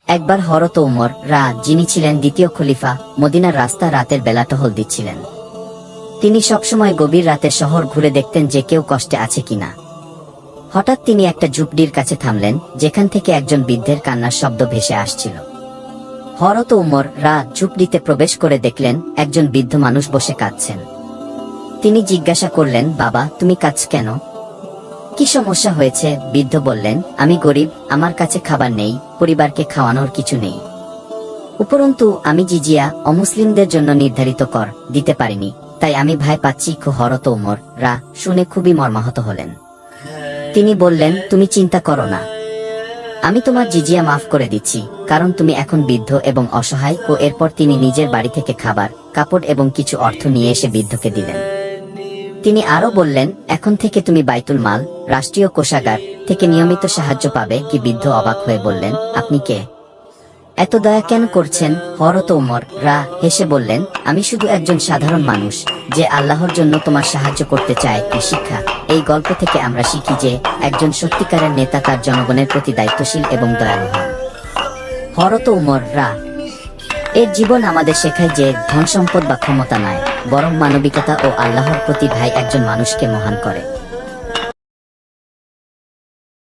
একবার হযরত উমর যিনি ছিলেন দ্বিতীয় খলিফা, মদিনার রাস্তা রাতের বেলা টহল দিচ্ছিলেন। তিনি সবসময় গভীর রাতে শহর ঘুরে দেখতেন যে কেউ কষ্টে আছে কিনা। হঠাৎ তিনি একটা ঝুপড়ির কাছে থামলেন, যেখান থেকে একজন বৃদ্ধের কান্নার শব্দ ভেসে আসছিল। হযরত উমর ঝুপড়িতে প্রবেশ করে দেখলেন একজন বৃদ্ধ মানুষ বসে কাঁদছেন। তিনি জিজ্ঞাসা করলেন, বাবা, তুমি কাঁদছ কেন? কি সমস্যা হয়েছে? বৃদ্ধ বললেন, আমি গরিব, আমার কাছে খাবার নেই, পরিবারকে খাওয়ানোর কিছু নেই। উপরন্তু আমি জিজিয়া অমুসলিমদের জন্য নির্ধারিত কর দিতে পারিনি, তাই আমি ভয় পাচ্ছি। হযরত উমর শুনে খুবই মর্মাহত হলেন। তিনি বললেন, তুমি চিন্তা করো না, আমি তোমার জিজিয়া মাফ করে দিচ্ছি, কারণ তুমি এখন বৃদ্ধ এবং অসহায়। এরপর তিনি নিজের বাড়ি থেকে খাবার, কাপড় এবং কিছু অর্থ নিয়ে এসে বৃদ্ধকে দিলেন। তিনি আরো বললেন, এখন থেকে তুমি বাইতুল মাল, রাষ্ট্রীয় কোষাগার থেকে নিয়মিত সাহায্য পাবে। বৃদ্ধ অবাক হয়ে বললেন, আপনি কে? এত দয়া কেন করছেন? হযরত উমর হেসে বললেন, আমি শুধু একজন সাধারণ মানুষ, যে আল্লাহর জন্য তোমার সাহায্য করতে চায়। কি শিক্ষা? এই গল্প থেকে আমরা শিখি যে একজন সত্যিকারের নেতা তার জনগণের প্রতি দায়িত্বশীল এবং দয়ালু হন। হযরত উমর এর জীবন আমাদের শেখায় যে ধন সম্পদ বা ক্ষমতা নয়, বরং মানবিকতা ও আল্লাহর প্রতি ভয় একজন মানুষকে মহান করে।